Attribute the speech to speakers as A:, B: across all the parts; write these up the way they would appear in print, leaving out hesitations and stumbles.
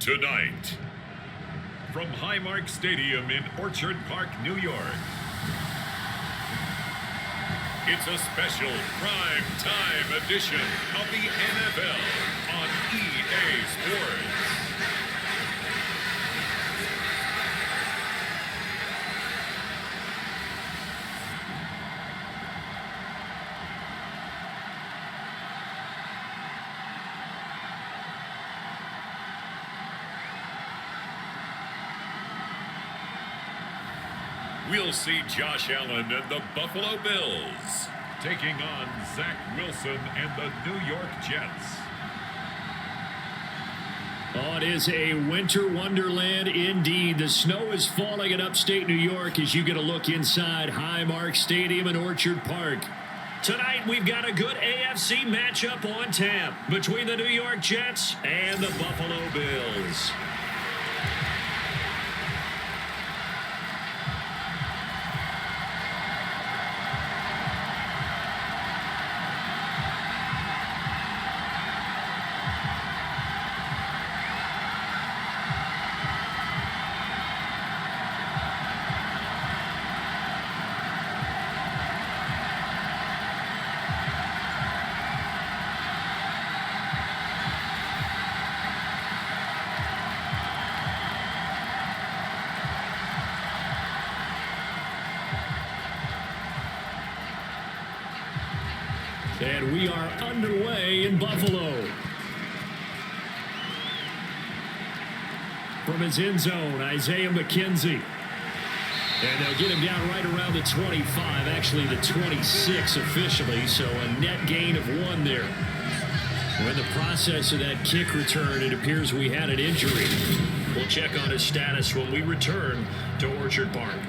A: Tonight, from Highmark Stadium in Orchard Park, New York, it's a special prime time edition of the NFL on EA Sports. We'll see Josh Allen and the Buffalo Bills taking on Zach Wilson and the New York Jets.
B: Oh, it is a winter wonderland indeed. The snow is falling in upstate New York as you get a look inside Highmark Stadium in Orchard Park. Tonight, we've got a good AFC matchup on tap between the New York Jets and the Buffalo Bills. And we are underway in Buffalo. From his end zone, Isaiah McKenzie. And they'll get him down right around the 25, actually the 26 officially, so a net gain of 1 there. We're in the process of that kick return. It appears we had an injury. We'll check on his status when we return to Orchard Park.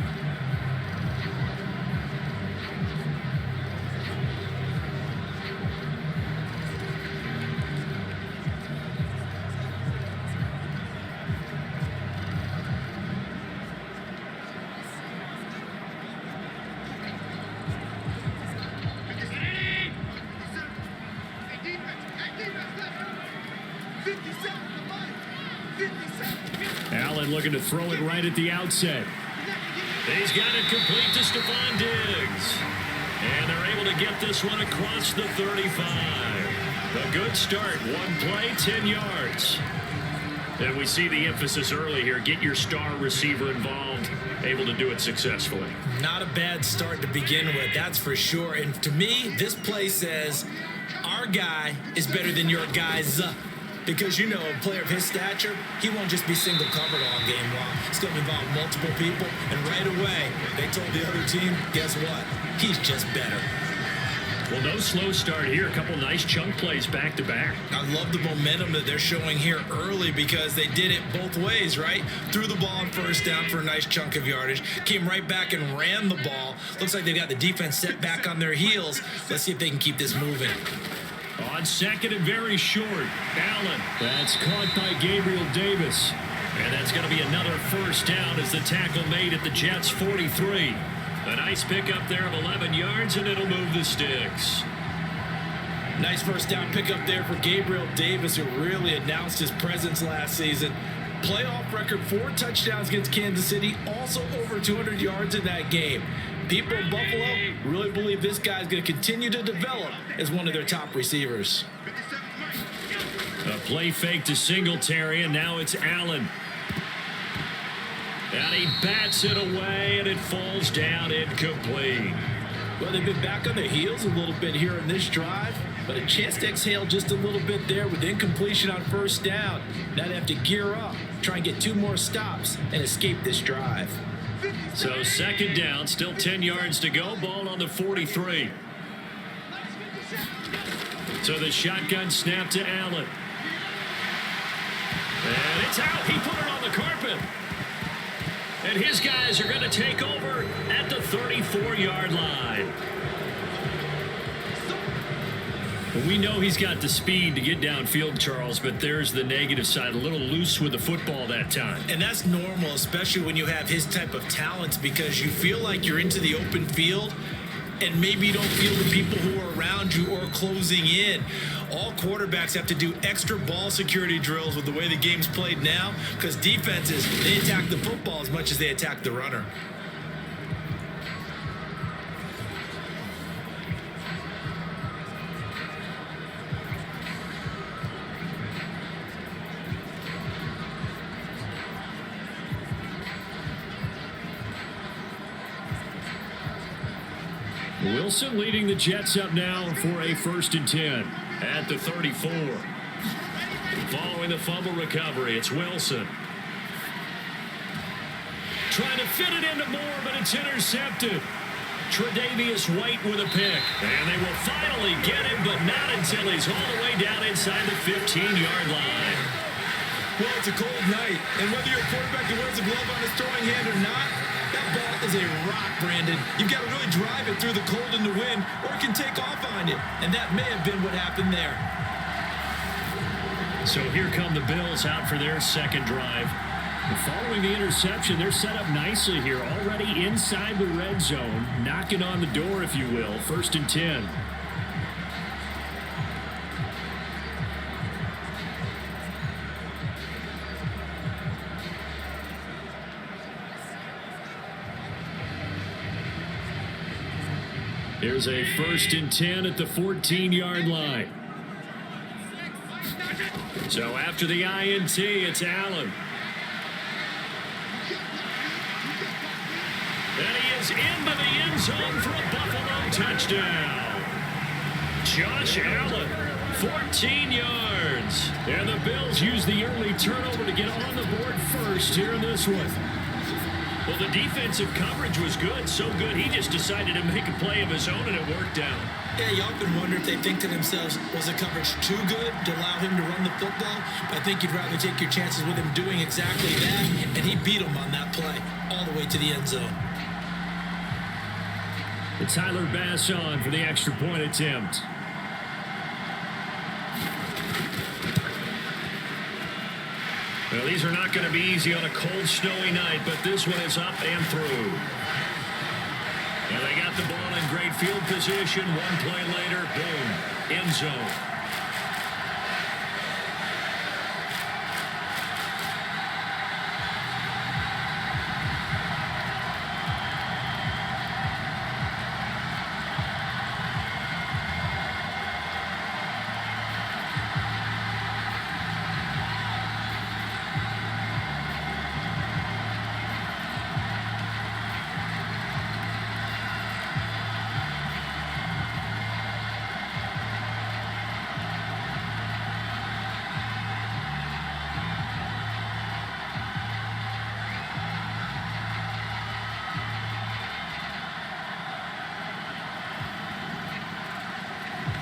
B: Allen looking to throw it right at the outset. He's got it complete to Stephon Diggs. And they're able to get this one across the 35. A good start. 1 play, 10 yards. And we see the emphasis early here. Get your star receiver involved. Able to do it successfully.
C: Not a bad start to begin with, that's for sure. And to me, this play says our guy is better than your guy's. Because, you know, a player of his stature, he won't just be single covered all game long. He's going to involve multiple people. And right away, they told the other team, guess what? He's just better.
B: Well, no slow start here. A couple nice chunk plays back-to-back.
C: I love the momentum that they're showing here early because they did it both ways, right? Threw the ball on first down for a nice chunk of yardage. Came right back and ran the ball. Looks like they've got the defense set back on their heels. Let's see if they can keep this moving.
B: On second and very short, Allen. That's caught by Gabriel Davis. And that's going to be another first down as the tackle made at the Jets' 43. A nice pickup there of 11 yards, and it'll move the sticks.
C: Nice first down pickup there for Gabriel Davis, who really announced his presence last season. Playoff record, 4 touchdowns against Kansas City, also over 200 yards in that game. People in Buffalo really believe this guy's going to continue to develop as one of their top receivers.
B: A play fake to Singletary, and now it's Allen. And he bats it away, and it falls down incomplete.
C: Well, they've been back on their heels a little bit here in this drive, but a chance to exhale just a little bit there with incompletion on first down. Now they have to gear up, try and get 2 more stops, and escape this drive.
B: So second down, still 10 yards to go, ball on the 43. So the shotgun snap to Allen. And it's out. He put it on the carpet. And his guys are going to take over at the 34-yard line. We know he's got the speed to get downfield, Charles, but there's the negative side. A little loose with the football that time.
C: And that's normal, especially when you have his type of talents, because you feel like you're into the open field and maybe you don't feel the people who are around you or closing in. All quarterbacks have to do extra ball security drills with the way the game's played now, because defenses, they attack the football as much as they attack the runner.
B: Wilson leading the Jets up now for a 1st and 10 at the 34. Following the fumble recovery, it's Wilson. Trying to fit it into Moore, but it's intercepted. Tre'Davious White with a pick. And they will finally get him, but not until he's all the way down inside the 15-yard line.
C: Well, it's a cold night, and whether you're a quarterback who wears a glove on his throwing hand or not, that ball is a rock, Brandon. You've got to really drive it through the cold and the wind, or it can take off on you. And that may have been what happened there.
B: So here come the Bills out for their second drive. Following the interception, they're set up nicely here, already inside the red zone, knocking on the door, if you will. 1st and 10. Here's a 1st and 10 at the 14-yard line. So after the INT, it's Allen. And he is into the end zone for a Buffalo touchdown. Josh Allen, 14 yards. And the Bills use the early turnover to get on the board first here in this one. Well, the defensive coverage was good, so good he just decided to make a play of his own, and it worked out.
C: Yeah, you often wonder if they think to themselves, was the coverage too good to allow him to run the football? I think you'd rather take your chances with him doing exactly that, and he beat him on that play all the way to the end zone.
B: It's Tyler Bass on for the extra point attempt. Well, these are not going to be easy on a cold, snowy night, but this one is up and through. And they got the ball in great field position. One play later, boom, end zone.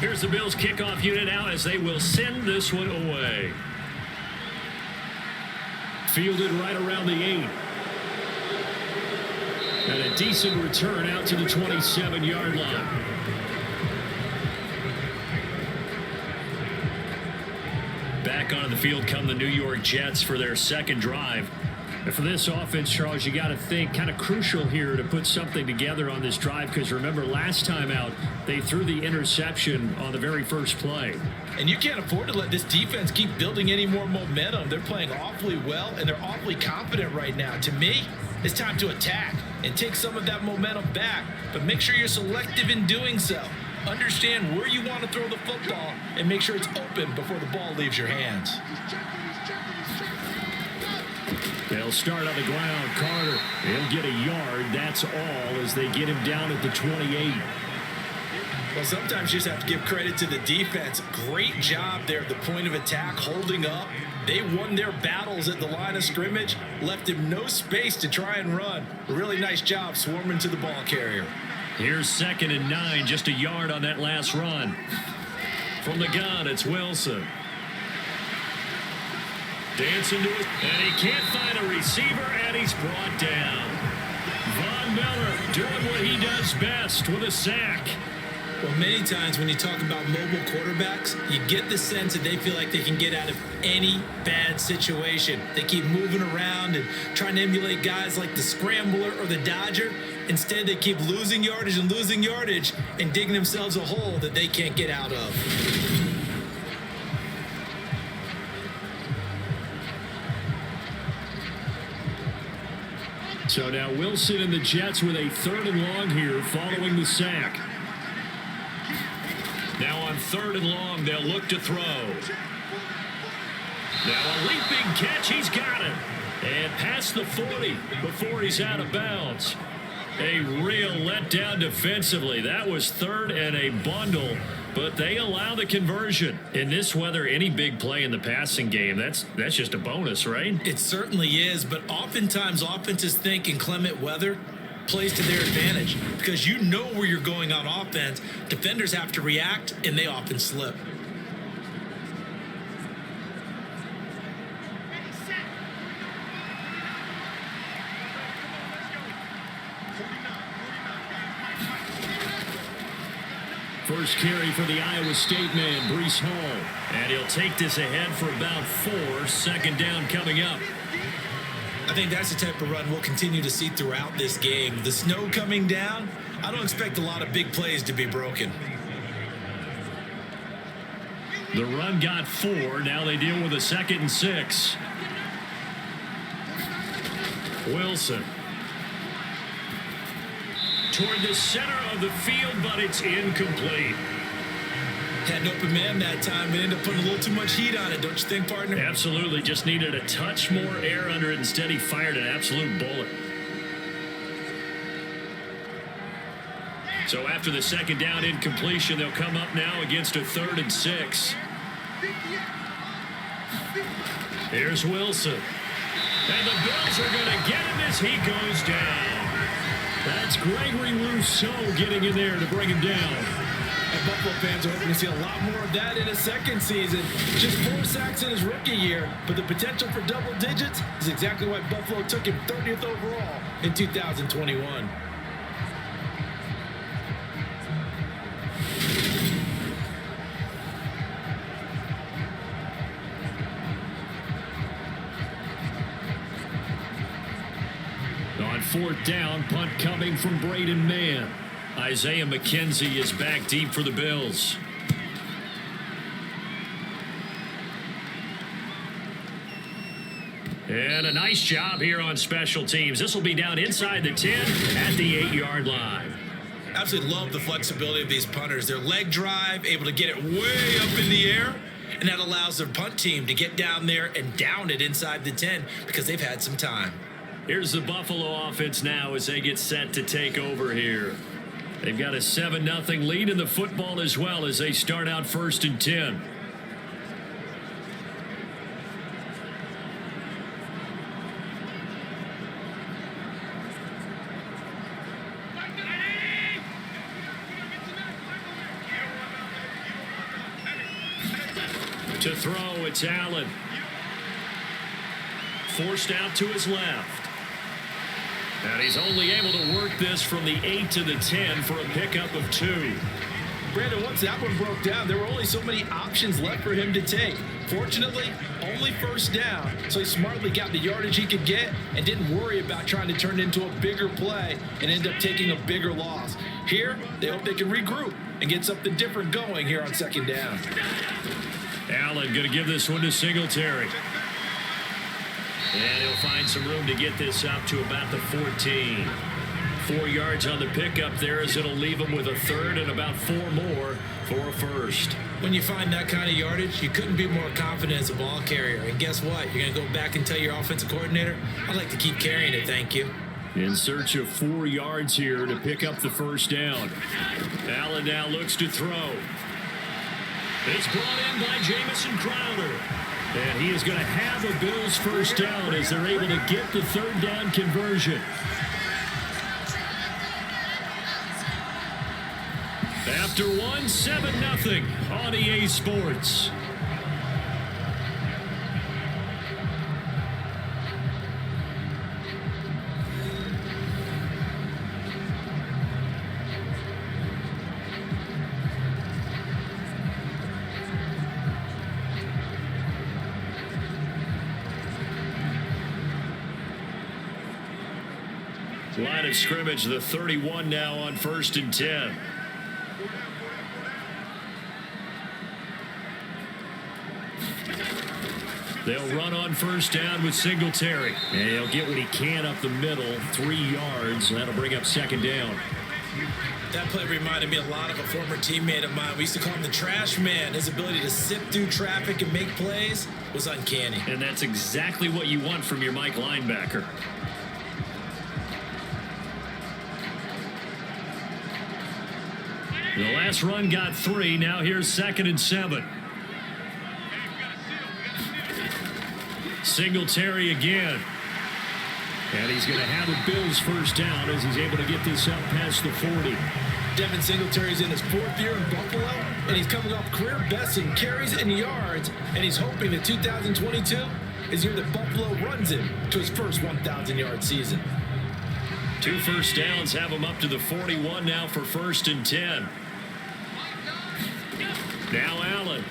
B: Here's the Bills kickoff unit out as they will send this one away. Fielded right around the 8. And a decent return out to the 27-yard line. Back onto the field come the New York Jets for their second drive. And for this offense, Charles, you got to think kind of crucial here to put something together on this drive, because remember last time out they threw the interception on the very first play.
C: And you can't afford to let this defense keep building any more momentum. They're playing awfully well, and they're awfully confident right now. To me, it's time to attack and take some of that momentum back, but make sure you're selective in doing so. Understand where you want to throw the football and make sure it's open before the ball leaves your hands.
B: They'll start on the ground. Carter, he'll get a yard. That's all as they get him down at the 28.
C: Well, sometimes you just have to give credit to the defense. Great job there at the point of attack, holding up. They won their battles at the line of scrimmage, left him no space to try and run. Really nice job swarming to the ball carrier.
B: Here's 2nd and 9, just a yard on that last run. From the gun, it's Wilson. Dancing to it, and he can't find a receiver, and he's brought down. Von Miller doing what he does best with a sack.
C: Well, many times when you talk about mobile quarterbacks, you get the sense that they feel like they can get out of any bad situation. They keep moving around and trying to emulate guys like the Scrambler or the Dodger. Instead, they keep losing yardage and digging themselves a hole that they can't get out of.
B: So now Wilson and the Jets with a 3rd and long here following the sack. Now on 3rd and long, they'll look to throw. Now a leaping catch, he's got it. And past the 40 before he's out of bounds. A real letdown defensively. That was 3rd and a bundle, but they allow the conversion. In this weather, any big play in the passing game, that's just a bonus, right?
C: It certainly is, but oftentimes offenses think inclement weather plays to their advantage because you know where you're going on offense. Defenders have to react, and they often slip.
B: First carry for the Iowa State man, Breece Hall. And he'll take this ahead for about 4. 2nd down coming up.
C: I think that's the type of run we'll continue to see throughout this game. The snow coming down, I don't expect a lot of big plays to be broken.
B: The run got 4. Now they deal with a 2nd and 6. Wilson. Toward the center of the field, but it's incomplete.
C: Had an open man that time and ended up putting a little too much heat on it, don't you think, partner?
B: Absolutely. Just needed a touch more air under it. Instead, he fired an absolute bullet. So after the 2nd down incompletion, they'll come up now against a 3rd and 6. Here's Wilson. And the Bills are going to get him as he goes down. That's Gregory Rousseau getting in there to bring him down.
C: And Buffalo fans are hoping to see a lot more of that in his 2nd season. Just 4 sacks in his rookie year, but the potential for double digits is exactly why Buffalo took him 30th overall in 2021.
B: On 4th down, punt coming from Braden Mann. Isaiah McKenzie is back deep for the Bills. And a nice job here on special teams. This will be down inside the 10 at the 8-yard line.
C: Absolutely love the flexibility of these punters. Their leg drive, able to get it way up in the air, and that allows their punt team to get down there and down it inside the 10 because they've had some time.
B: Here's the Buffalo offense now as they get set to take over here. They've got a 7-0 lead in the football as well as they start out 1st and 10. To throw, it's Allen. Forced out to his left. And he's only able to work this from the 8 to the 10 for a pickup of 2.
C: Brandon, once that one broke down, there were only so many options left for him to take. Fortunately, only 1st down, so he smartly got the yardage he could get and didn't worry about trying to turn it into a bigger play and end up taking a bigger loss. Here, they hope they can regroup and get something different going here on 2nd down.
B: Allen going to give this one to Singletary. And he'll find some room to get this up to about the 14. 4 yards on the pickup there as it'll leave him with a 3rd and about 4 more for a 1st.
C: When you find that kind of yardage, you couldn't be more confident as a ball carrier. And guess what? You're going to go back and tell your offensive coordinator, I'd like to keep carrying it, thank you.
B: In search of 4 yards here to pick up the 1st down. Allen now looks to throw. It's brought in by Jamison Crowder. And he is going to have a Bills 1st down as they're able to get the 3rd down conversion. After 7-0 on EA Sports. Line of scrimmage, the 31 now on 1st and 10. They'll run on 1st down with Singletary. And he'll get what he can up the middle, 3 yards. That'll bring up 2nd down.
C: That play reminded me a lot of a former teammate of mine. We used to call him the trash man. His ability to sift through traffic and make plays was uncanny.
B: And that's exactly what you want from your Mike linebacker. The last run got 3. Now here's 2nd and 7. Singletary again. And he's going to have the Bills 1st down as he's able to get this up past the 40.
C: Devin Singletary's in his 4th year in Buffalo, and he's coming off career best in carries and yards, and he's hoping that 2022 is the year that Buffalo runs him to his first 1,000-yard season.
B: 2 first downs have him up to the 41 now for 1st and 10. Now Allen.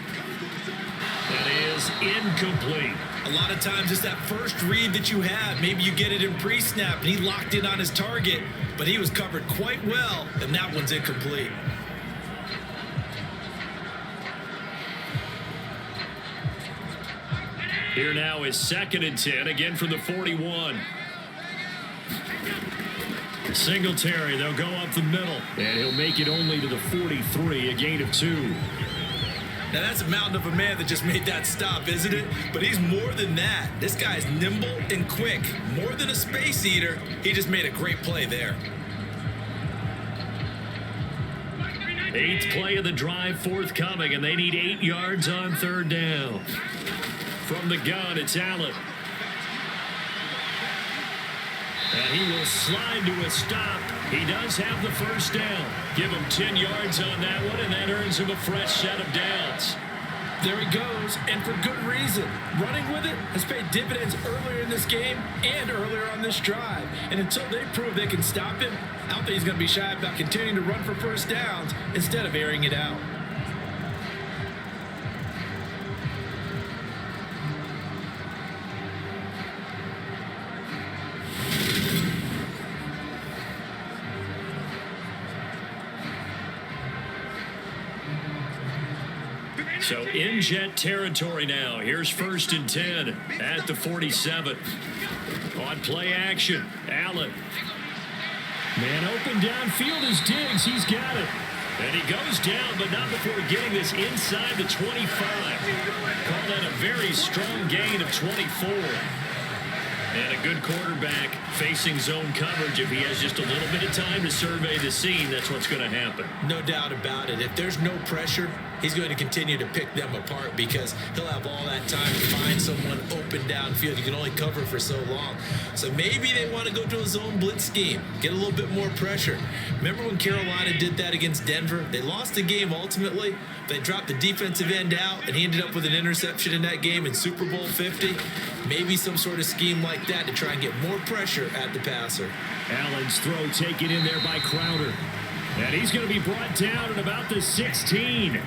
B: That is incomplete.
C: A lot of times it's that first read that you have. Maybe you get it in pre-snap, and he locked in on his target, but he was covered quite well, and that one's incomplete.
B: Here now is 2nd and 10, again from the 41. Singletary, they'll go up the middle, and he'll make it only to the 43, a gain of 2.
C: Now, that's a mountain of a man that just made that stop, isn't it? But he's more than that. This guy's nimble and quick. More than a space eater, he just made a great play there.
B: 8th play of the drive forthcoming, and they need 8 yards on 3rd down. From the gun, it's Allen. And he will slide to a stop. He does have the 1st down. Give him 10 yards on that one, and that earns him a fresh set of downs.
C: There he goes, and for good reason. Running with it has paid dividends earlier in this game and earlier on this drive. And until they prove they can stop him, I don't think he's going to be shy about continuing to run for 1st downs instead of airing it out.
B: So in Jet territory now. Here's 1st and 10 at the 47. On play action, Allen. Man open downfield is Diggs. He's got it. And he goes down, but not before getting this inside the 25. Call that a very strong gain of 24. And a good quarterback facing zone coverage. If he has just a little bit of time to survey the scene, that's what's going to happen.
C: No doubt about it. If there's no pressure, he's going to continue to pick them apart because he'll have all that time to find someone open downfield. You can only cover for so long. So maybe they want to go to a zone blitz scheme, get a little bit more pressure. Remember when Carolina did that against Denver? They lost the game ultimately. They dropped the defensive end out, and he ended up with an interception in that game in Super Bowl 50. Maybe some sort of scheme like that to try and get more pressure at the passer.
B: Allen's throw taken in there by Crowder. And he's going to be brought down at about the 16.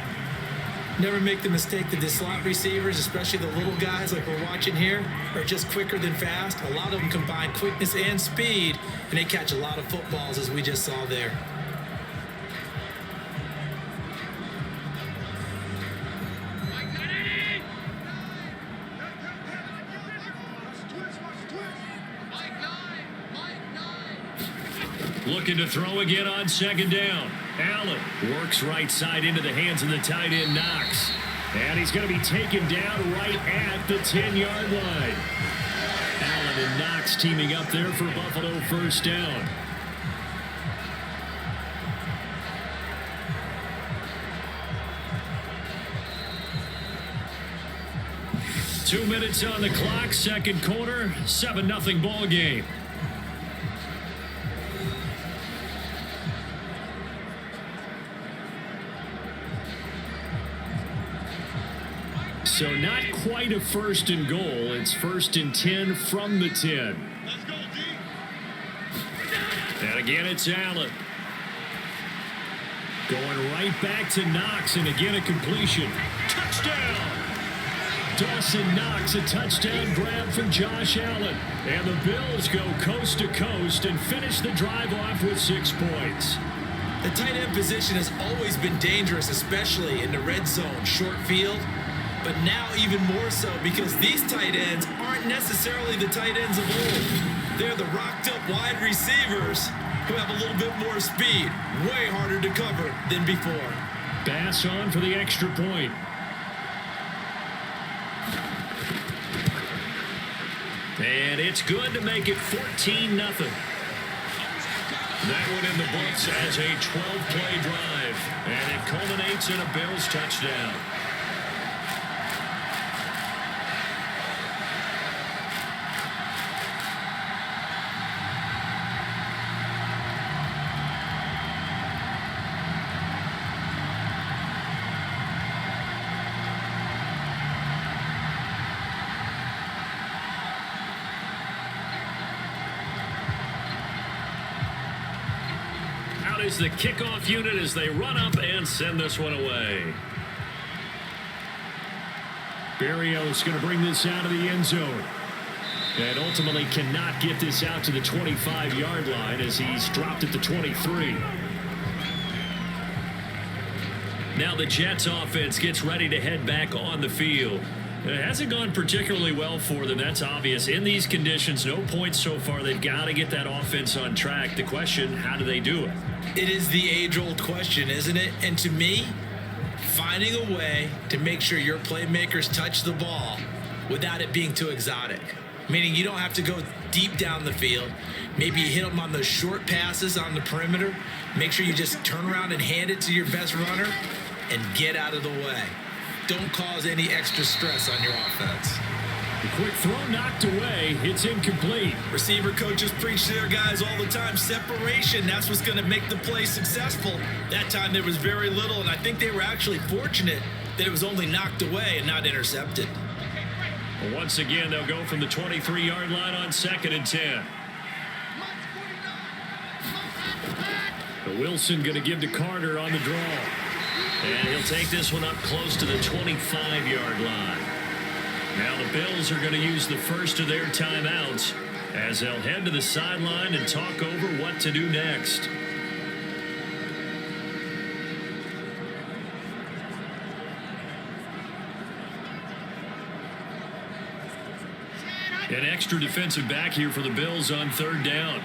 C: Never make the mistake that the slot receivers, especially the little guys like we're watching here, are just quicker than fast. A lot of them combine quickness and speed, and they catch a lot of footballs, as we just saw there.
B: Looking to throw again on 2nd down. Allen works right side into the hands of the tight end, Knox. And he's going to be taken down right at the 10-yard line. Allen and Knox teaming up there for Buffalo 1st down. Two minutes on the clock, 2nd quarter, 7-0 ball game. So not quite a 1st and goal. It's 1st and 10 from the 10. And again, it's Allen. Going right back to Knox, and again a completion. Touchdown! Dawson Knox, a touchdown grab from Josh Allen. And the Bills go coast to coast and finish the drive off with 6 points.
C: The tight end position has always been dangerous, especially in the red zone, short field. But now even more so because these tight ends aren't necessarily the tight ends of old. They're the rocked-up wide receivers who have a little bit more speed, way harder to cover than before.
B: Bass on for the extra point. And it's good to make it 14-0. That one in the books as a 12-play drive. And it culminates in a Bills touchdown. Is the kickoff unit as they run up and send this one away. Berrios going to bring this out of the end zone. And ultimately cannot get this out to the 25-yard line as he's dropped at the 23. Now the Jets offense gets ready to head back on the field. It hasn't gone particularly well for them. That's obvious. In these conditions, no points so far. They've got to get that offense on track. The question, how do they do it?
C: It is the age-old question, isn't it? And to me, finding a way to make sure your playmakers touch the ball without it being too exotic. Meaning you don't have to go deep down the field. Maybe you hit them on those short passes on the perimeter. Make sure you just turn around and hand it to your best runner and get out of the way. Don't cause any extra stress on your offense.
B: The quick throw knocked away. It's incomplete.
C: Receiver coaches preach to their guys all the time. Separation, that's what's going to make the play successful. That time there was very little, and I think they were actually fortunate that it was only knocked away and not intercepted.
B: Well, once again, they'll go from the 23-yard line on 2nd and 10. Wilson going to give to Carter on the draw. And he'll take this one up close to the 25-yard line. Now the Bills are going to use the first of their timeouts as they'll head to the sideline and talk over what to do next. An extra defensive back here for the Bills on 3rd down.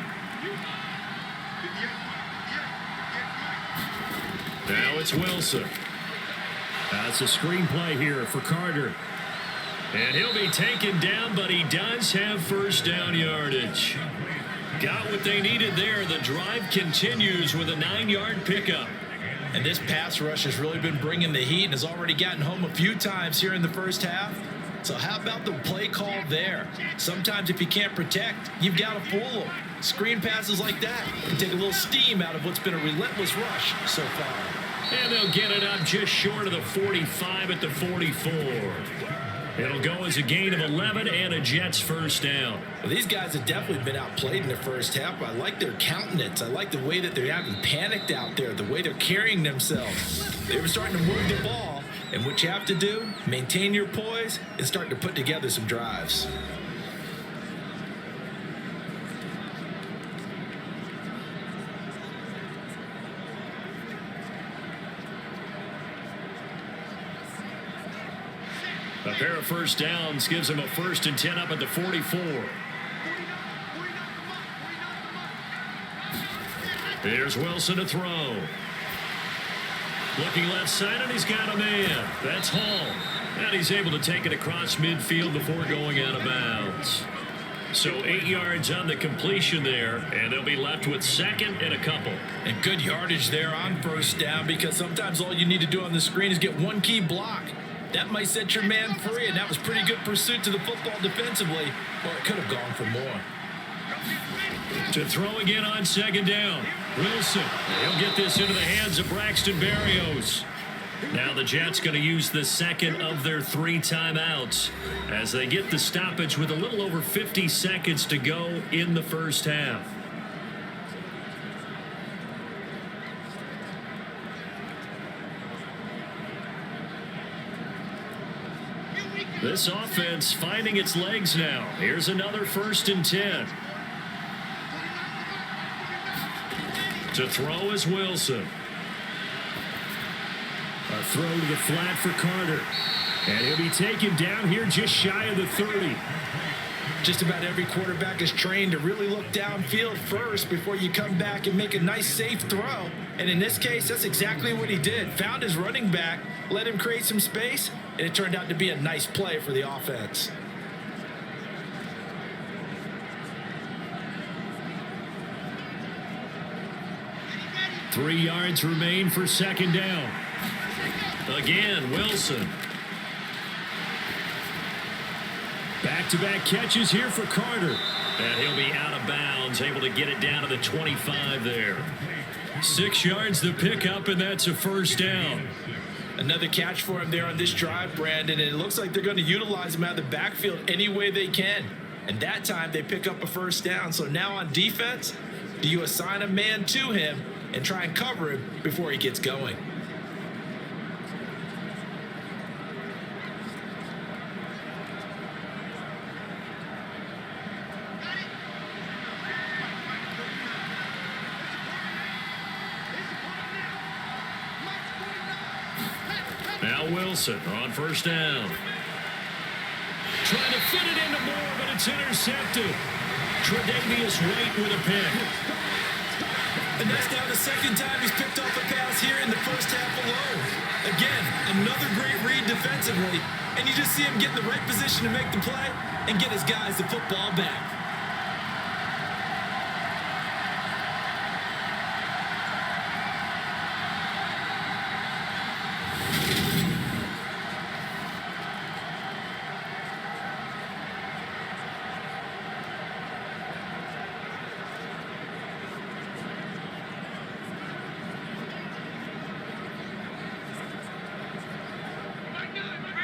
B: Now it's Wilson. That's a screenplay here for Carter. And he'll be taken down, but he does have first down yardage. Got what they needed there. The drive continues with a 9-yard pickup.
C: And this pass rush has really been bringing the heat and has already gotten home a few times here in the first half. So how about the play call there? Sometimes if you can't protect, you've got to fool them. Screen passes like that can take a little steam out of what's been a relentless rush so far.
B: And they'll get it up just short of the 45 at the 44. It'll go as a gain of 11 and a Jets first down.
C: Well, these guys have definitely been outplayed in the first half. I like their countenance. I like the way that they haven't panicked out there, the way they're carrying themselves. They were starting to move the ball, and what you have to do, maintain your poise and start to put together some drives.
B: A pair of first downs gives them a 1st and 10 up at the 44. Here's Wilson to throw. Looking left side, and he's got a man. That's Hall. And he's able to take it across midfield before going out of bounds. So 8 yards on the completion there, and they'll be left with 2nd and a couple.
C: And good yardage there on first down, because sometimes all you need to do on the screen is get one key block. That might set your man free, and that was pretty good pursuit to the football defensively, or it could have gone for more.
B: To throw again on 2nd down. Wilson, he'll get this into the hands of Braxton Berrios. Now the Jets going to use the 2nd of their 3 timeouts as they get the stoppage with a little over 50 seconds to go in the first half. This offense finding its legs now. Here's another 1st and 10. To throw is Wilson. A throw to the flat for Carter. And he'll be taken down here just shy of the 30.
C: Just about every quarterback is trained to really look downfield first before you come back and make a nice, safe throw. And in this case, that's exactly what he did. Found his running back, let him create some space, and it turned out to be a nice play for the offense.
B: Three yards remain for 2nd down. Again, Wilson. Back-to-back catches here for Carter. And he'll be out of bounds, able to get it down to the 25 there. 6 yards the pickup, and that's a 1st down.
C: Another catch for him there on this drive, Brandon, and it looks like they're going to utilize him out of the backfield any way they can. And that time they pick up a 1st down. So now on defense, do you assign a man to him and try and cover him before he gets going?
B: Now Wilson on 1st down. Trying to fit it into Moore, but it's intercepted. Tre'Davious White with a pick.
C: And that's now the 2nd time he's picked off a pass here in the 1st half alone. Again, another great read defensively, and you just see him get in the right position to make the play and get his guys the football back.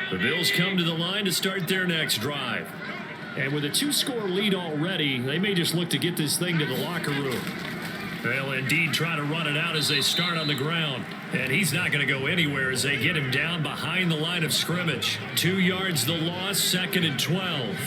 B: The Bills come to the line to start their next drive. And with a 2-score lead already, they may just look to get this thing to the locker room. They'll indeed try to run it out as they start on the ground. And he's not going to go anywhere as they get him down behind the line of scrimmage. 2 yards the loss, 2nd and 12.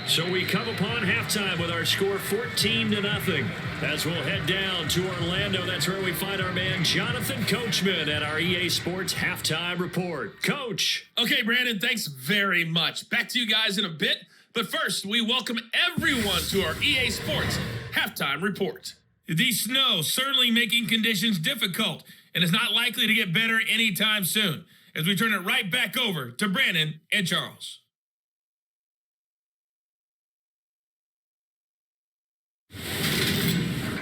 B: So we come upon halftime with our score 14-0. As we'll head down to Orlando, that's where we find our man Jonathan Coachman at our EA Sports Halftime Report. Coach.
D: Okay, Brandon, thanks very much. Back to you guys in a bit. But first, we welcome everyone to our EA Sports Halftime Report. The snow certainly making conditions difficult and is not likely to get better anytime soon. As we turn it right back over to Brandon and Charles.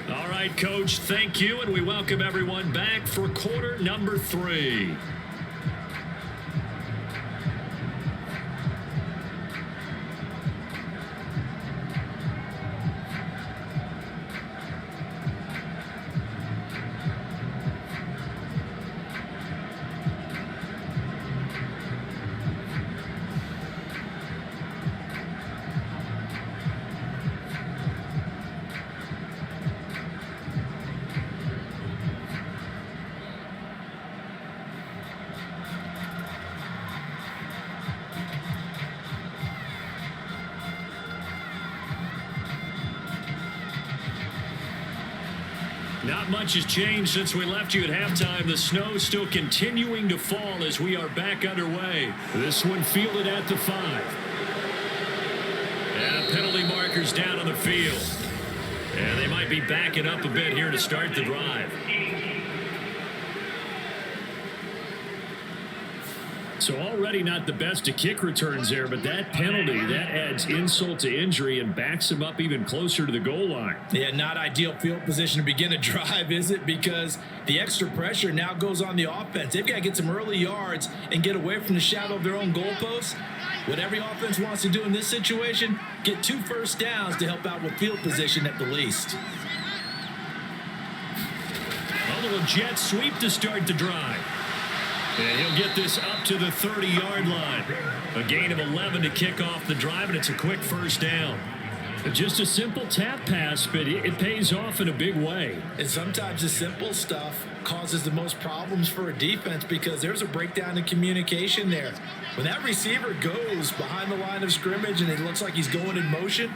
B: All right, Coach, thank you, and we welcome everyone back for quarter number 3. Not much has changed since we left you at halftime. The snow still continuing to fall as we are back underway. This one fielded at the 5. And penalty markers down on the field. And they might be backing up a bit here to start the drive. So already not the best of kick returns there, but that penalty, that adds insult to injury and backs him up even closer to the goal line.
C: Yeah, not ideal field position to begin a drive, is it? Because the extra pressure now goes on the offense. They've got to get some early yards and get away from the shadow of their own goalposts. What every offense wants to do in this situation, get 2 first downs to help out with field position at the least.
B: A little jet sweep to start the drive. And he'll get this up to the 30-yard line. A gain of 11 to kick off the drive, and it's a quick first down. Just a simple tap pass, but it pays off in a big way.
C: And sometimes the simple stuff causes the most problems for a defense because there's a breakdown in communication there. When that receiver goes behind the line of scrimmage and it looks like he's going in motion,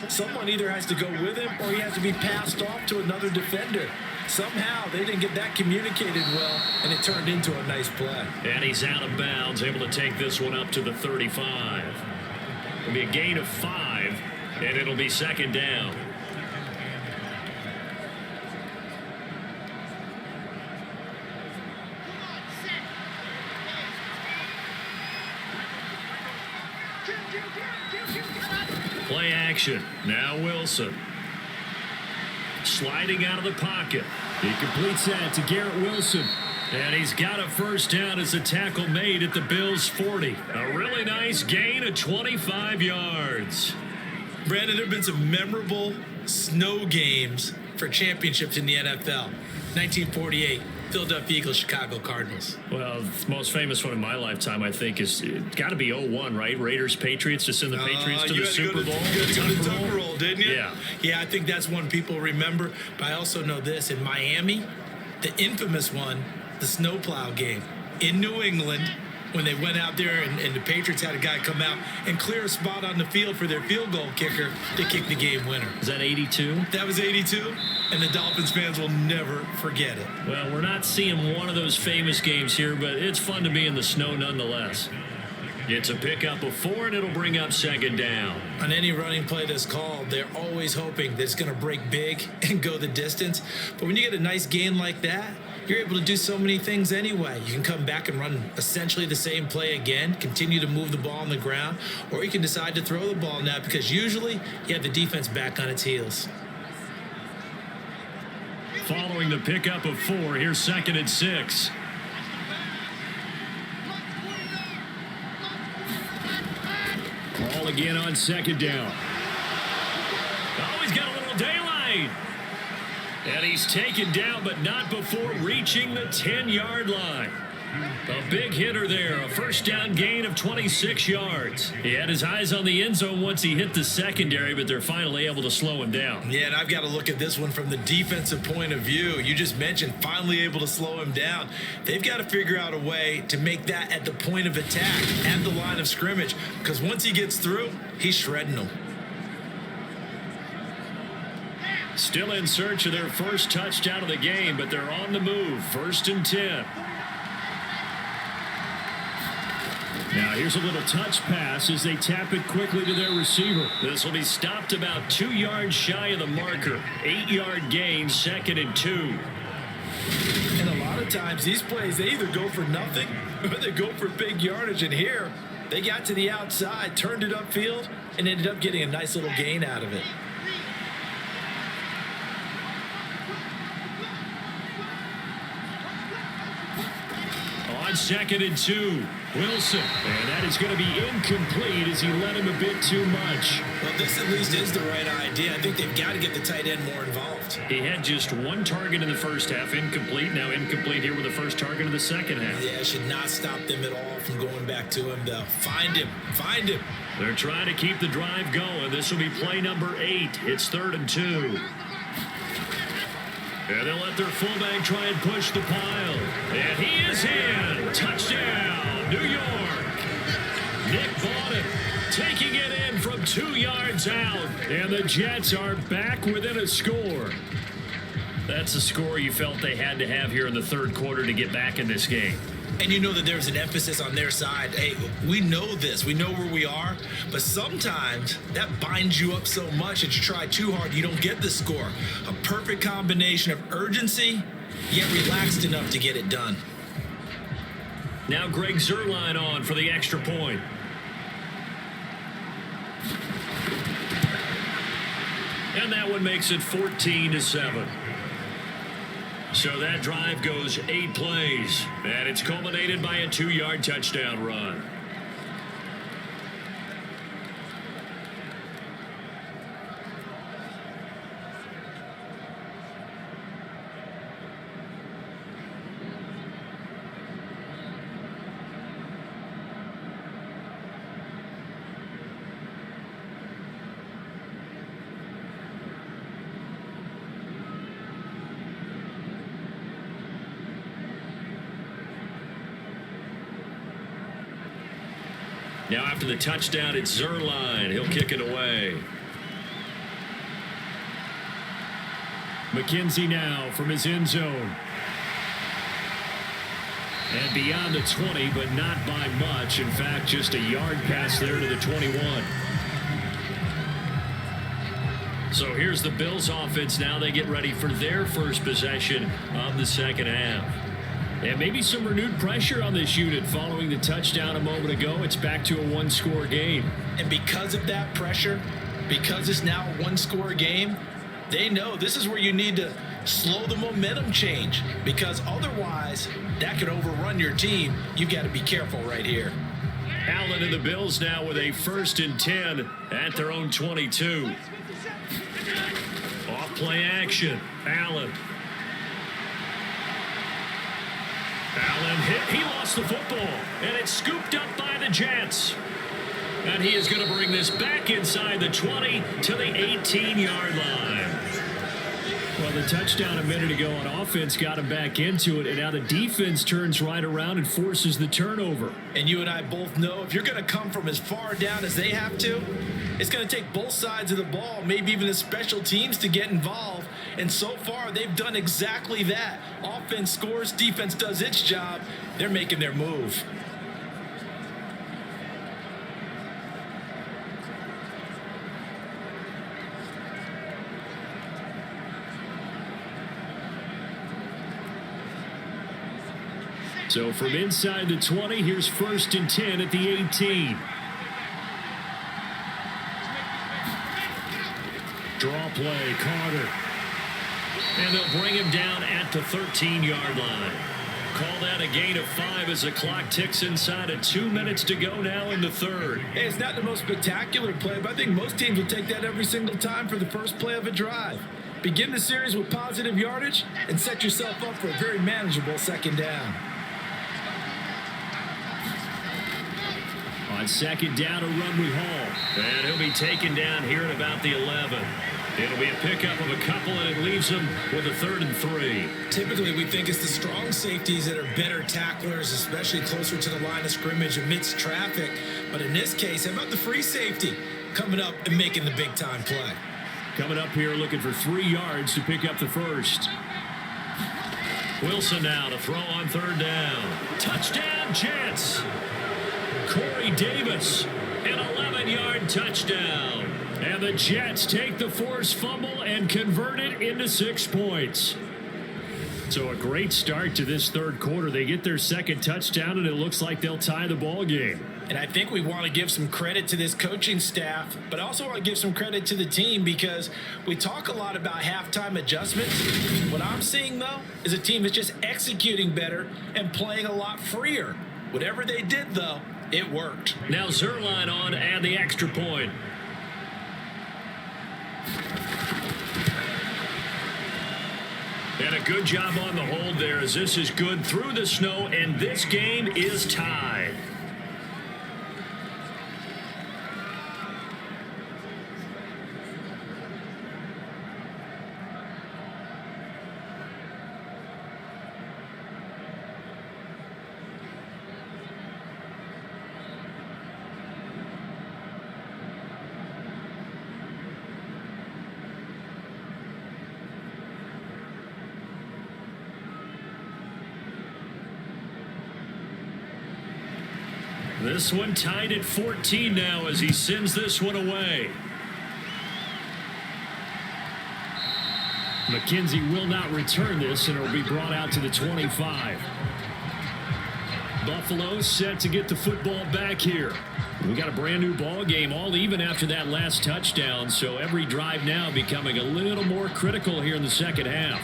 C: someone either has to go with him or he has to be passed off to another defender. Somehow they didn't get that communicated well, and it turned into a nice play.
B: And he's out of bounds, able to take this one up to the 35. It'll be a gain of 5, and it'll be second down. Play action. Now Wilson. Sliding out of the pocket. He completes that to Garrett Wilson. And he's got a first down as a tackle made at the Bills' 40. A really nice gain of 25 yards.
C: Brandon, there have been some memorable snow games for championships in the NFL. 1948, Philadelphia Eagles, Chicago Cardinals.
B: Well, the most famous one in my lifetime, I think, is got to be 01, right? Raiders, Patriots, to send the Patriots to the Super Bowl.
C: You had to go to the Tuck Roll, didn't you?
B: Yeah.
C: Yeah, I think that's one people remember. But I also know this. In Miami, the infamous one, the snowplow game in New England, when they went out there and the Patriots had a guy come out and clear a spot on the field for their field goal kicker to kick the game winner.
B: Is that 82?
C: That was 82, and the Dolphins fans will never forget it.
B: Well, we're not seeing one of those famous games here, but it's fun to be in the snow nonetheless. It's a pickup of 4, and it'll bring up second down.
C: On any running play that's called, they're always hoping that it's going to break big and go the distance. But when you get a nice gain like that, you're able to do so many things anyway. You can come back and run essentially the same play again, continue to move the ball on the ground, or you can decide to throw the ball now because usually you have the defense back on its heels.
B: Following the pickup of 4, here's second and 6. Ball again on second down. Oh, he's got a little daylight. And he's taken down, but not before reaching the 10-yard line. A big hitter there, a first down gain of 26 yards. He had his eyes on the end zone once he hit the secondary, but they're finally able to slow him down.
C: Yeah, and I've got to look at this one from the defensive point of view. You just mentioned finally able to slow him down. They've got to figure out a way to make that at the point of attack, at the line of scrimmage, because once he gets through, he's shredding them.
B: Still in search of their first touchdown of the game, but they're on the move. 1st and 10. Now here's a little touch pass as they tap it quickly to their receiver. This will be stopped about 2 yards shy of the marker. 8-yard gain, 2nd and 2.
C: And a lot of times these plays, they either go for nothing or they go for big yardage. And here, they got to the outside, turned it upfield, and ended up getting a nice little gain out of it.
B: On 2nd and 2, Wilson. And that is going to be incomplete as he led him a bit too much.
C: Well, this at least is the right idea. I think they've got to get the tight end more involved.
B: He had just 1 target in the first half, incomplete. Now incomplete here with the first target of the second half.
C: Yeah, it should not stop them at all from going back to him, though. Find him. Find him.
B: They're trying to keep the drive going. This will be play number 8. It's 3rd and 2. And they'll let their fullback try and push the pile. And he is in. Touchdown, New York. Nick Bottom taking it in from 2 yards out. And the Jets are back within a score. That's a score you felt they had to have here in the 3rd quarter to get back in this game.
C: And you know that there's an emphasis on their side. Hey, we know this. We know where we are. But sometimes that binds you up so much that you try too hard, you don't get the score. A perfect combination of urgency, yet relaxed enough to get it done.
B: Now Greg Zuerlein on for the extra point. And that one makes it 14-7. So that drive goes 8 plays, and it's culminated by a 2-yard touchdown run. Now after the touchdown, it's Zerline. He'll kick it away. McKenzie now from his end zone. And beyond the 20, but not by much. In fact, just a yard pass there to the 21. So here's the Bills offense now. They get ready for their first possession of the second half. And maybe some renewed pressure on this unit following the touchdown a moment ago. It's back to a one-score game.
C: And because of that pressure, because it's now a one-score game, they know this is where you need to slow the momentum change, because otherwise that could overrun your team. You've got to be careful right here.
B: Allen and the Bills now with a 1st and 10 at their own 22. Off play action. Allen hit. He lost the football, and it's scooped up by the Jets. And he is going to bring this back inside the 20 to the 18-yard line. Well, the touchdown a minute ago on offense got him back into it, and now the defense turns right around and forces the turnover.
C: And you and I both know if you're going to come from as far down as they have to, it's going to take both sides of the ball, maybe even the special teams, to get involved. And so far, they've done exactly that. Offense scores, defense does its job. They're making their move.
B: So from inside the 20, here's 1st and 10 at the 18. Draw play, Carter. And they'll bring him down at the 13-yard line. Call that a gain of 5 as the clock ticks inside of 2 minutes to go now in the third.
C: Hey, it's not the most spectacular play, but I think most teams will take that every single time for the first play of a drive. Begin the series with positive yardage and set yourself up for a very manageable second down.
B: On second down, a run with Hall. And he'll be taken down here at about the 11. It'll be a pickup of a couple, and it leaves him with a 3rd and 3.
C: Typically, we think it's the strong safeties that are better tacklers, especially closer to the line of scrimmage amidst traffic. But in this case, how about the free safety coming up and making the big-time play?
B: Coming up here looking for 3 yards to pick up the first. Wilson now to throw on 3rd down. Touchdown, Jets. Corey Davis, an 11-yard touchdown. And the Jets take the forced fumble and convert it into 6 points. So a great start to this third quarter. They get their second touchdown, and it looks like they'll tie the ball game.
C: And I think we want to give some credit to this coaching staff, but also want to give some credit to the team, because we talk a lot about halftime adjustments. What I'm seeing, though, is a team that's just executing better and playing a lot freer. Whatever they did, though, it worked.
B: Now Zerline on to add the extra point. And a good job on the hold there, as this is good through the snow, and this game is tied. This one tied at 14 now as he sends this one away. McKenzie will not return this, and it will be brought out to the 25. Buffalo set to get the football back here. We got a brand new ball game, all even after that last touchdown, so every drive now becoming a little more critical here in the second half.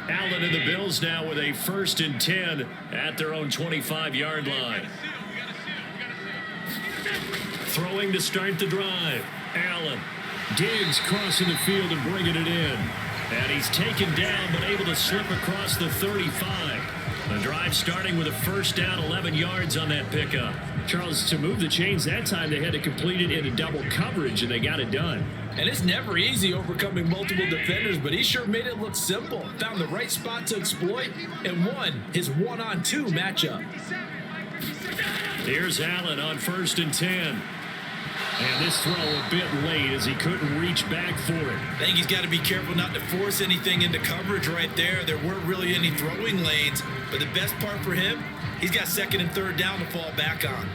B: Allen and the Bills now with a 1st and 10 at their own 25-yard line. Throwing to start the drive. Allen. Diggs crossing the field and bringing it in. And he's taken down but able to slip across the 35. The drive starting with a 1st down, 11 yards on that pickup. Charles, to move the chains that time, they had to complete it in a double coverage, and they got it done.
C: And it's never easy overcoming multiple defenders, but he sure made it look simple. Found the right spot to exploit and won his 1-on-2 matchup.
B: Here's Allen on 1st and 10. And this throw a bit late as he couldn't reach back for it.
C: I think he's got to be careful not to force anything into coverage right there. There weren't really any throwing lanes, but the best part for him, he's got 2nd and 3rd down to fall back on.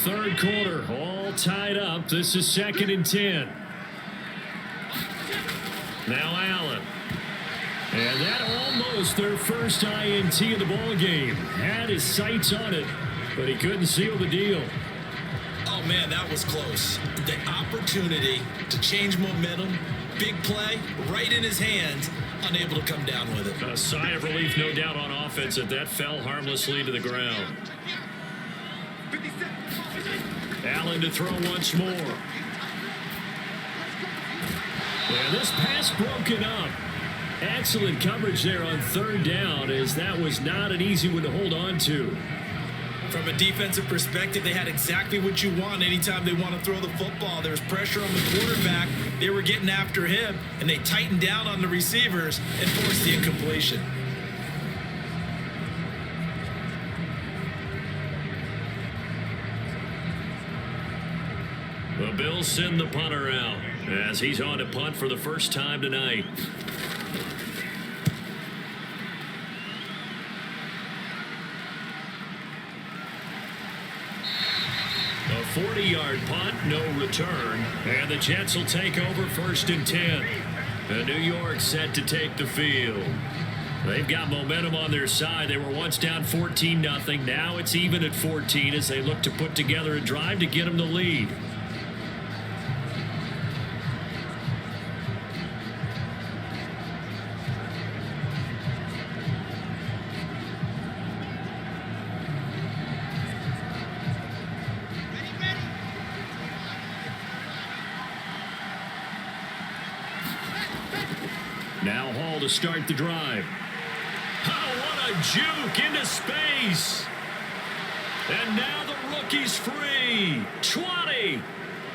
B: Third quarter, all tied up. This is 2nd and 10. Now Allen. And that almost their first INT of the ball game. Had his sights on it, but he couldn't seal the deal.
C: Oh, man, that was close. The opportunity to change momentum, big play, right in his hands, unable to come down with it.
B: A sigh of relief, no doubt, on offense that fell harmlessly to the ground. Allen to throw once more. And this pass broken up. Excellent coverage there on 3rd down, as that was not an easy one to hold on to.
C: From a defensive perspective, they had exactly what you want anytime they want to throw the football. There was pressure on the quarterback. They were getting after him, and they tightened down on the receivers and forced the incompletion.
B: The Bills send the punter out as he's on to punt for the first time tonight. A 40-yard punt, no return, and the Jets will take over 1st and 10. And New York set to take the field. They've got momentum on their side. They were once down 14-0. Now it's even at 14 as they look to put together a drive to get them the lead. Now Hall to start the drive. Oh, what a juke into space. And now the rookie's free. 20.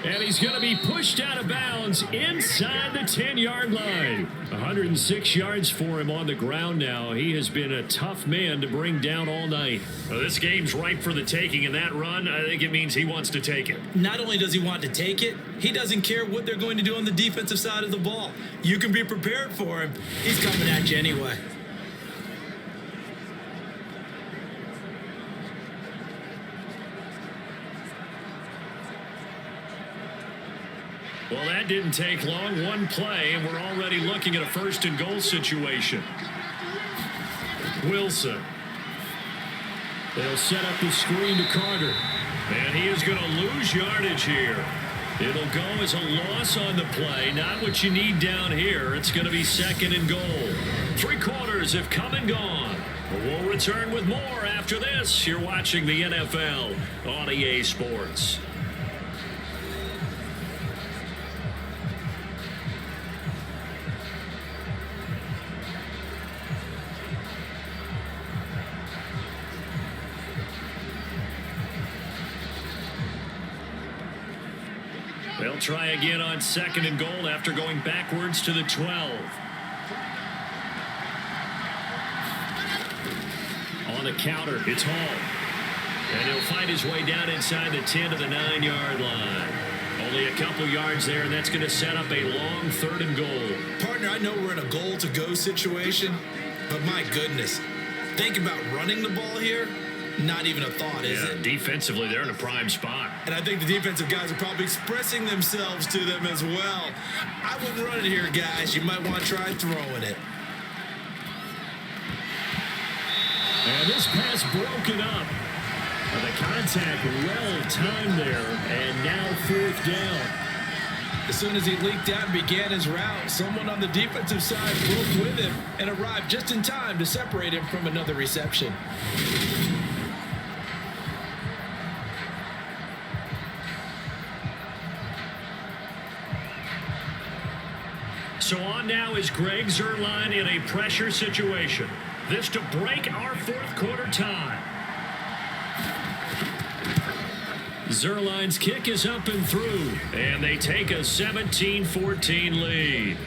B: And he's going to be pushed out of bounds inside the 10-yard line. 106 yards for him on the ground now. He has been a tough man to bring down all night. Well, this game's ripe for the taking, and that run, I think it means he wants to take it.
C: Not only does he want to take it, he doesn't care what they're going to do on the defensive side of the ball. You can be prepared for him. He's coming at you anyway.
B: Well, that didn't take long. One play, and we're already looking at a 1st and goal situation. Wilson. They'll set up the screen to Carter. And he is going to lose yardage here. It'll go as a loss on the play. Not what you need down here. It's going to be 2nd and goal. 3 quarters have come and gone. We'll return with more after this. You're watching the NFL on EA Sports. They'll try again on 2nd and goal after going backwards to the 12. On the counter, it's Hall. And he'll find his way down inside the 10 to the 9-yard line. Only a couple yards there, and that's going to set up a long 3rd and goal.
C: Partner, I know we're in a goal-to-go situation, but my goodness, think about running the ball here. Not even a thought, is it?
B: Defensively, they're in a prime spot.
C: And I think the defensive guys are probably expressing themselves to them as well. I wouldn't run it here, guys. You might want to try throwing it.
B: And this pass broken up. The contact well timed there, and now 4th down.
C: As soon as he leaked out and began his route, someone on the defensive side broke with him and arrived just in time to separate him from another reception.
B: So on now is Greg Zuerlein in a pressure situation. This to break our fourth quarter tie. Zuerlein's kick is up and through, and they take a 17-14 lead.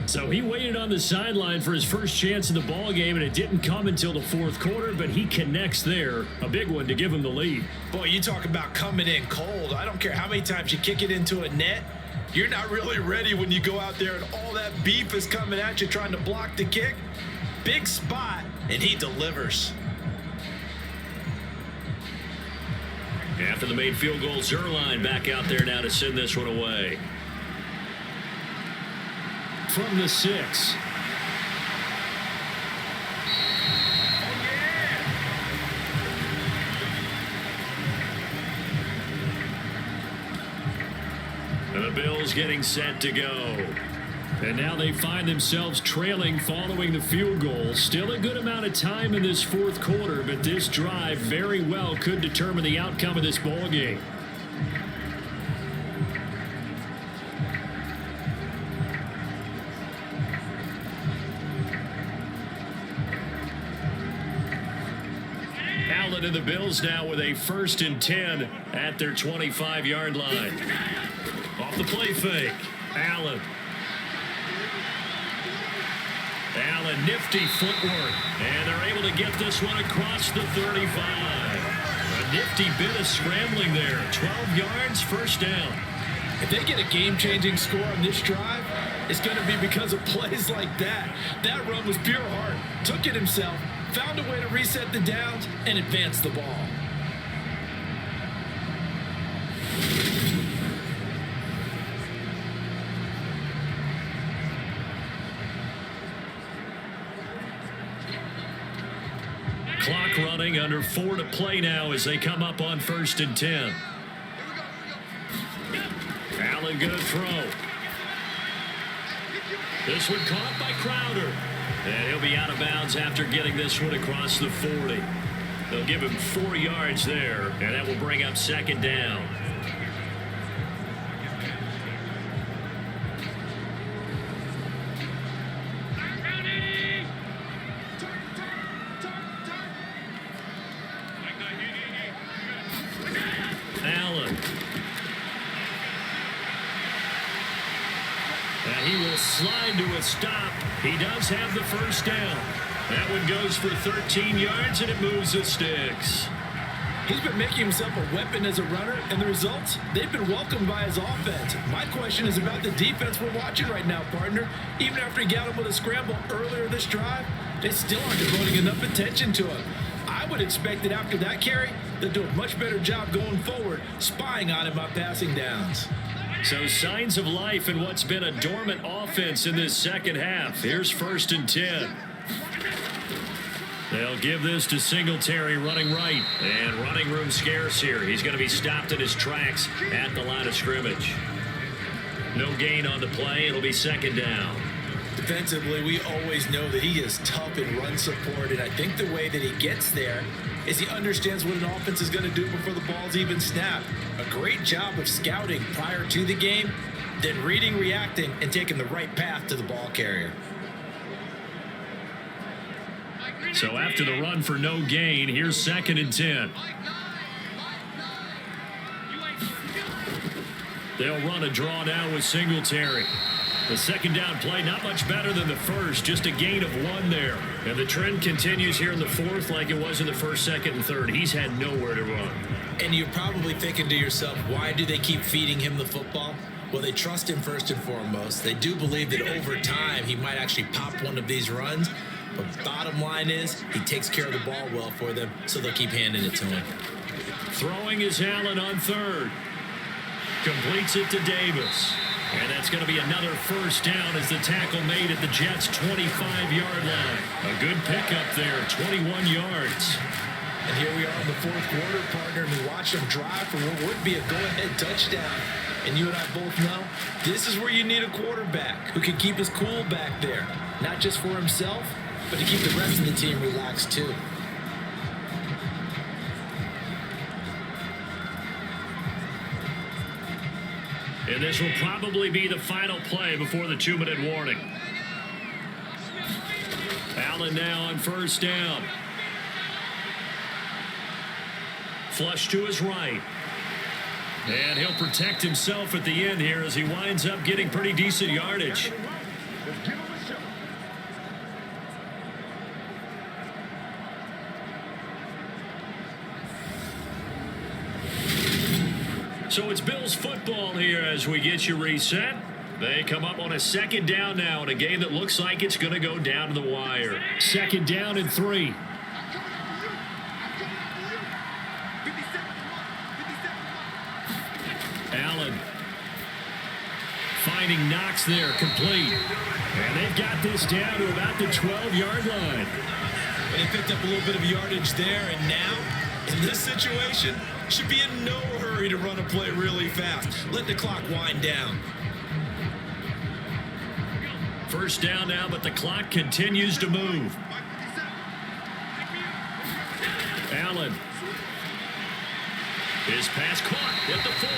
B: So he waited on the sideline for his first chance in the ball game, and it didn't come until the fourth quarter, but he connects there. A big one to give him the lead.
C: Boy, you talk about coming in cold. I don't care how many times you kick it into a net. You're not really ready when you go out there and all that beef is coming at you trying to block the kick. Big spot, and he delivers.
B: After the made field goal, Zuerlein back out there now to send this one away. From the 6. And the Bills getting set to go. And now they find themselves trailing following the field goal. Still a good amount of time in this fourth quarter, but this drive very well could determine the outcome of this ball game. Allen and the Bills now with a 1st and 10 at their 25-yard line. Off the play fake. Allen, nifty footwork, and they're able to get this one across the 35. A nifty bit of scrambling there. 12 yards, first down.
C: If they get a game-changing score on this drive, it's going to be because of plays like that. That run was pure heart. Took it himself, found a way to reset the downs, and advance the ball.
B: Clock running, under 4 to play now as they come up on 1st and 10. Allen going to throw. This one caught by Crowder. And he'll be out of bounds after getting this one across the 40. They'll give him 4 yards there, and that will bring up 2nd down. Allen. And he will slide to a stop. He does have the first down. That one goes for 13 yards, and it moves the sticks.
C: He's been making himself a weapon as a runner, and the results, they've been welcomed by his offense. My question is about the defense we're watching right now, partner. Even after he got him with a scramble earlier this drive, they still aren't devoting enough attention to him. I would expect that after that carry, they'll do a much better job going forward, spying on him on passing downs.
B: So signs of life in what's been a dormant offense in this second half. Here's 1st and 10. They'll give this to Singletary running right. And running room scarce here. He's going to be stopped in his tracks at the line of scrimmage. No gain on the play. It'll be 2nd down.
C: Defensively, we always know that he is tough in run support, and I think the way that he gets there is he understands what an offense is going to do before the ball's even snapped. A great job of scouting prior to the game, then reading, reacting, and taking the right path to the ball carrier.
B: So after the run for no gain, here's 2nd and 10. They'll run a draw now with Singletary. The 2nd down play, not much better than the first, just a gain of 1 there. And the trend continues here in the 4th like it was in the 1st, 2nd, and 3rd. He's had nowhere to run.
C: And you're probably thinking to yourself, why do they keep feeding him the football? Well, they trust him first and foremost. They do believe that over time he might actually pop one of these runs. But bottom line is, he takes care of the ball well for them, so they'll keep handing it to him.
B: Throwing is Allen on 3rd. Completes it to Davis. And that's going to be another first down as the tackle made at the Jets' 25-yard line. A good pickup there, 21 yards.
C: And here we are in the fourth quarter, partner, and we watch them drive for what would be a go-ahead touchdown. And you and I both know this is where you need a quarterback who can keep his cool back there, not just for himself, but to keep the rest of the team relaxed too.
B: And this will probably be the final play before the 2-minute warning. Allen now on first down. Flush to his right. And he'll protect himself at the end here as he winds up getting pretty decent yardage. So it's Bills football here as we get you reset. They come up on a second down now in a game that looks like it's going to go down to the wire. Second down and 3. Allen finding Knox there, complete. And they've got this down to about the 12-yard line.
C: And he picked up a little bit of yardage there, and now, in this situation, should be in no hurry to run a play really fast. Let the clock wind down.
B: First down now, but the clock continues to move. Allen. His pass caught at the 4.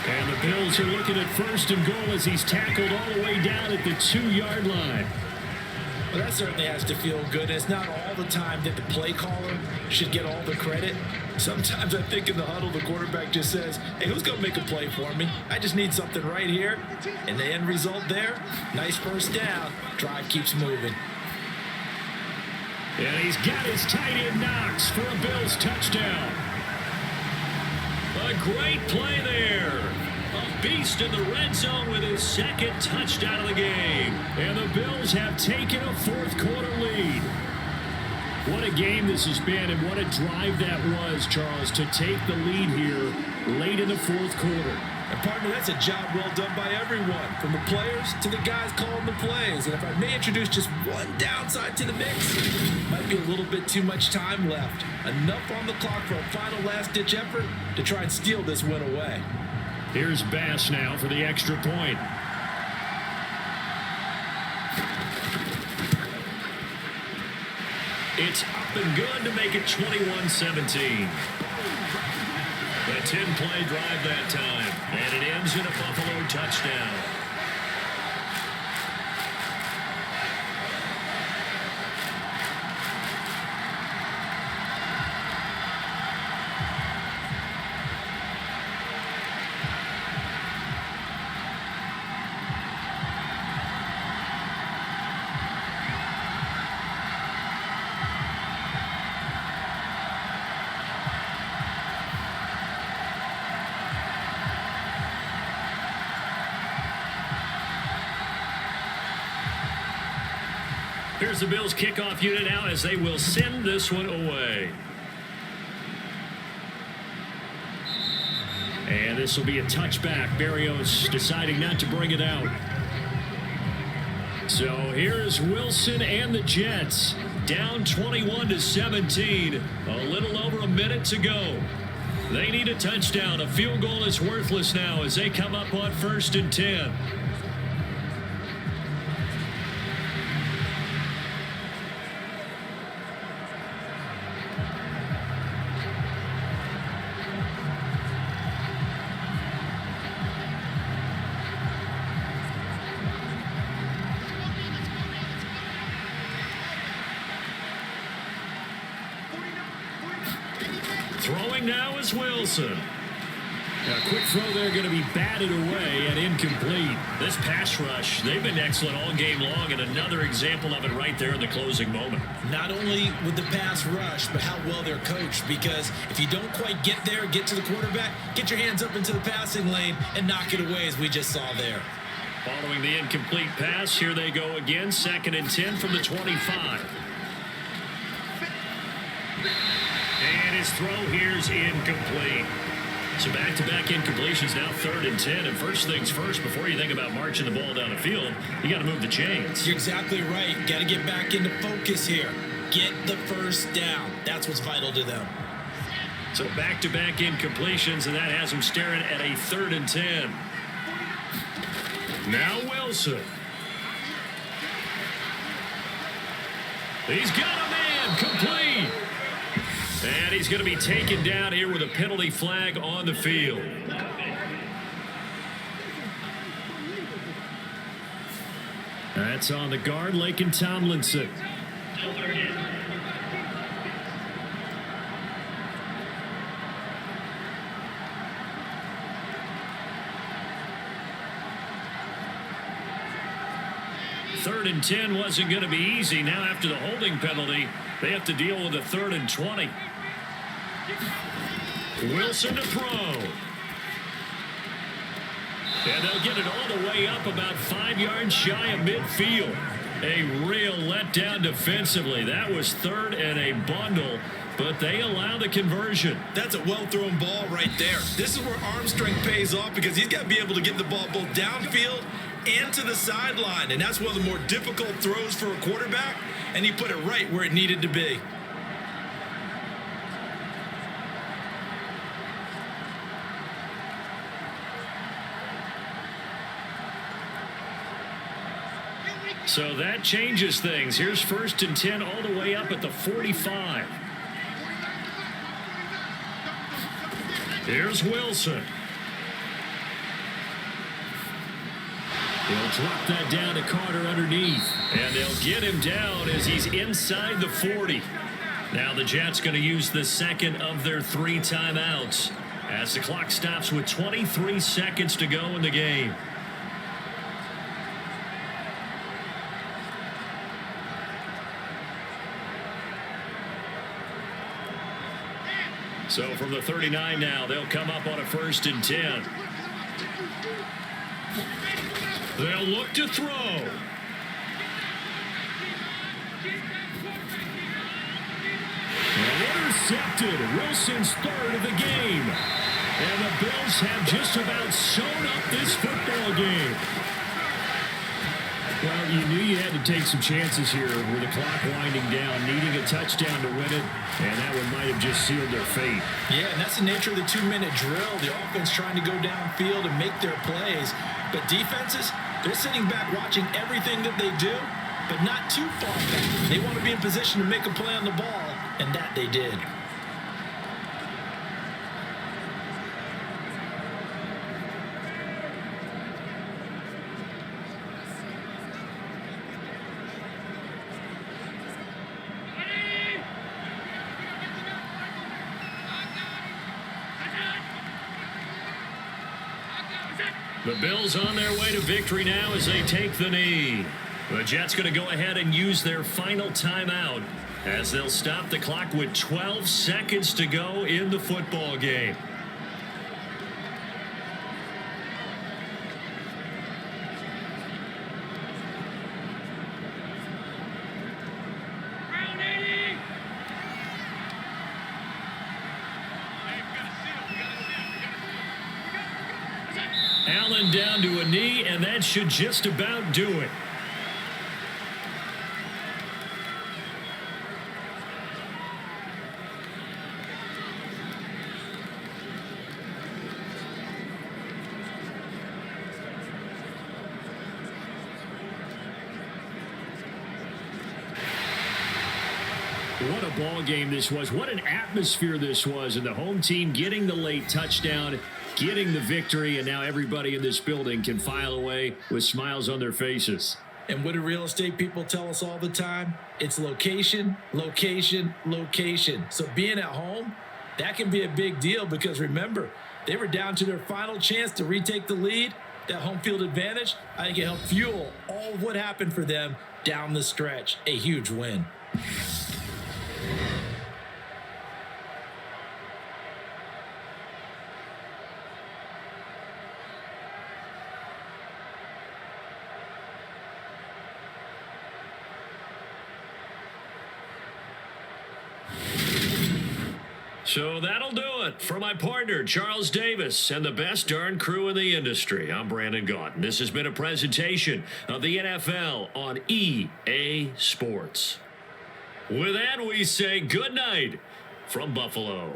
B: And the Bills are looking at first and goal as he's tackled all the way down at the 2-yard line.
C: Well, that certainly has to feel good. It's not all the time that the play caller should get all the credit. Sometimes I think in the huddle, the quarterback just says, hey, who's going to make a play for me? I just need something right here. And the end result there, nice first down. Drive keeps moving.
B: And he's got his tight end Knox for a Bills touchdown. A great play there. A beast in the red zone with his second touchdown of the game. And the Bills have taken a fourth quarter lead. What a game this has been, and what a drive that was, Charles, to take the lead here late in the fourth quarter.
C: And partner, that's a job well done by everyone, from the players to the guys calling the plays. And if I may introduce just one downside to the mix, might be a little bit too much time left. Enough on the clock for a final last-ditch effort to try and steal this win away.
B: Here's Bass now for the extra point. It's up and good to make it 21-17. A 10-play drive that time, and it ends in a Buffalo touchdown. Here's the Bills kickoff unit now as they will send this one away. And this will be a touchback. Berrios deciding not to bring it out. So here's Wilson and the Jets down 21-17. A little over a minute to go. They need a touchdown. A field goal is worthless now as they come up on 1st and 10. Throwing now is Wilson. A quick throw there going to be batted away and incomplete. This pass rush, they've been excellent all game long, and another example of it right there in the closing moment.
C: Not only with the pass rush, but how well they're coached, because if you don't quite get there, get to the quarterback, get your hands up into the passing lane and knock it away as we just saw there.
B: Following the incomplete pass, here they go again, 2nd and 10 from the 25. And his throw here's incomplete. So back-to-back incompletions, now 3rd and 10. And first things first, before you think about marching the ball down the field, you got to move the chains.
C: You're exactly right. Got to get back into focus here. Get the first down. That's what's vital to them.
B: So back-to-back incompletions, and that has them staring at a 3rd and 10. Now Wilson. He's got a man complete. And he's going to be taken down here with a penalty flag on the field. That's on the guard, Laken Tomlinson. Third and 10 wasn't going to be easy. Now after the holding penalty, they have to deal with a 3rd and 20. Wilson to throw. And they'll get it all the way up about 5 yards shy of midfield. A real letdown defensively. That was 3rd and a bundle, but they allow the conversion.
C: That's a well-thrown ball right there. This is where arm strength pays off because he's got to be able to get the ball both downfield and to the sideline, and that's one of the more difficult throws for a quarterback, and he put it right where it needed to be.
B: So that changes things. Here's 1st and 10 all the way up at the 45. Here's Wilson. He'll drop that down to Carter underneath. And they'll get him down as he's inside the 40. Now the Jets going to use the second of their 3 timeouts as the clock stops with 23 seconds to go in the game. So from the 39 now, they'll come up on a 1st and 10. They'll look to throw. And intercepted. Wilson's 3rd of the game. And the Bills have just about sewn up this football game. Well, you knew you had to take some chances here with the clock winding down, needing a touchdown to win it, and that one might have just sealed their fate.
C: Yeah, and that's the nature of the 2-minute drill. The offense trying to go downfield and make their plays. But defenses, they're sitting back watching everything that they do, but not too far back. They want to be in position to make a play on the ball, and that they did.
B: The Bills on their way to victory now as they take the knee. The Jets going to go ahead and use their final timeout as they'll stop the clock with 12 seconds to go in the football game. Allen down to a knee, and that should just about do it. What a ball game this was. What an atmosphere this was. And the home team getting the late touchdown, getting the victory, and now everybody in this building can file away with smiles on their faces.
C: And what do real estate people tell us all the time? It's location, location, location. So being at home, that can be a big deal because remember, they were down to their final chance to retake the lead. That home field advantage, I think it helped fuel all of what happened for them down the stretch. A huge win.
B: So that'll do it for my partner, Charles Davis, and the best darn crew in the industry. I'm Brandon Gaudin. This has been a presentation of the NFL on EA Sports. With that, we say good night from Buffalo.